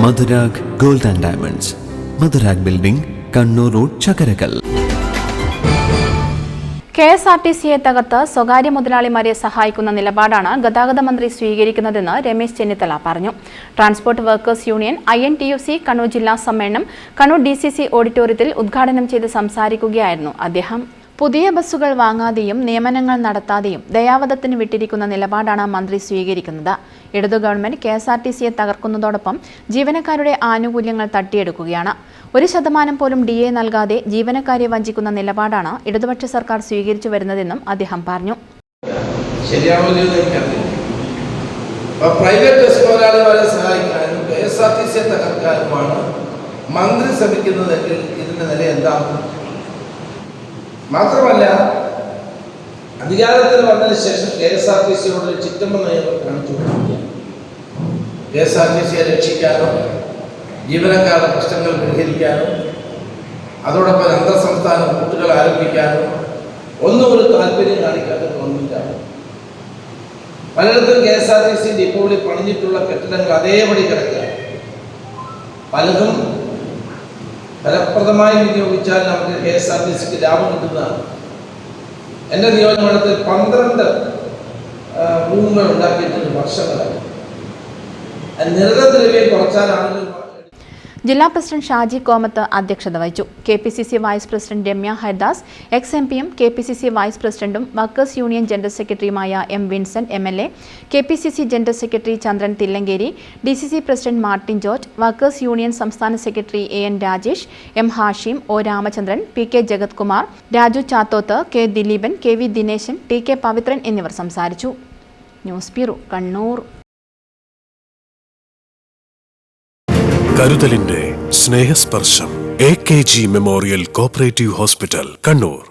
Madhurag gold and diamonds, Madhurag building, Kannur road, Chakkarakkal. KSRTCയെ തകർത്ത് സ്വകാര്യ മുതലാളിമാരെ സഹായിക്കുന്ന നിലപാടാണ് ഗതാഗത മന്ത്രി സ്വീകരിക്കുന്നതെന്ന് രമേശ് ചെന്നിത്തല പറഞ്ഞു. Transport workers union INTUC Kannur ജില്ലാ സമ്മേളനം കണ്ണൂർ DCC ഓഡിറ്റോറിയത്തിൽ ഉദ്ഘാടനം ചെയ്ത് സംസാരിക്കുകയായിരുന്നു അദ്ദേഹം. പുതിയ ബസ്സുകൾ വാങ്ങാതെയും നിയമനങ്ങൾ നടത്താതെയും ദയാവധത്തിന് വിട്ടിരിക്കുന്ന നിലപാടാണ് മന്ത്രി സ്വീകരിക്കുന്നത്. ഇടതു ഗവൺമെന്റ് KSRTCയെ തകർക്കുന്നതോടൊപ്പം ജീവനക്കാരുടെ ആനുകൂല്യങ്ങൾ തട്ടിയെടുക്കുകയാണ്. 1% പോലും DA നൽകാതെ ജീവനക്കാരെ വഞ്ചിക്കുന്ന നിലപാടാണ് ഇടതുപക്ഷ സർക്കാർ സ്വീകരിച്ചു വരുന്നതെന്നും അദ്ദേഹം പറഞ്ഞു. പ്രൈവറ്റ് ബസ് തൊഴിലാളികളെ സഹായിക്കാനും KSRTCയെ തകർക്കാനുമാണ് മന്ത്രി ശ്രമിക്കുന്നതെങ്കിൽ ഇതിന്റെ നില എന്താകും? മാത്രമല്ല, അധികാരത്തിൽ വന്നതിന് ശേഷം KSRTCയോട് ചിറ്റമ്മ നയം കാണിച്ചു. KSRTCയെ രക്ഷിക്കാനോ ജീവനക്കാരുടെ പ്രശ്നങ്ങൾ പരിഹരിക്കാനോ അതോടൊപ്പം അന്തർ സംസ്ഥാന റൂട്ടുകൾ ആരംഭിക്കാനോ ഒന്നും ഒരു താല്പര്യം കാണിക്കാത്ത ഗവൺമെൻറ്റാണ്. പലയിടത്തും KSRTC ഡിപ്പോളിൽ പണിഞ്ഞിട്ടുള്ള കെട്ടിടങ്ങൾ അതേപടി കിടക്കുക. പലതും ഫലപ്രദമായി വിനിയോഗിച്ചാൽ നമുക്ക് KSRTCക്ക് ലാഭം കിട്ടുന്നതാണ്. എൻ്റെ നിയോജകമണ്ഡലത്തിൽ 12 റൂമുകൾ ഉണ്ടാക്കിയിട്ടുണ്ട് വർഷങ്ങളായി. നിരന്തരദ്രവ്യം കുറച്ചാൽ ആളുകൾ. ജില്ലാ പ്രസിഡന്റ് ഷാജി കോമത്ത് അധ്യക്ഷത വഹിച്ചു. KPCC vice president Ramya Haridas, ex-MPയും KPCC വൈസ് പ്രസിഡന്റും വർക്കേഴ്സ് യൂണിയൻ ജനറൽ സെക്രട്ടറിയുമായ M. Vincent MLA, KPCC general secretary Chandran Thillankeri, DCC president Martin George, workers union സംസ്ഥാന secretary AN Rajesh, M. Hashim, O. Ramachandran, PK Jagath Kumar, Raju Chathoth, K. Dileepan, KV Dineshan, TK Pavithran എന്നിവർ സംസാരിച്ചു. News bureau, Kannur. കരുതലിന്റെ സ്നേഹസ്പർശം AKG memorial cooperative hospital, Kannur.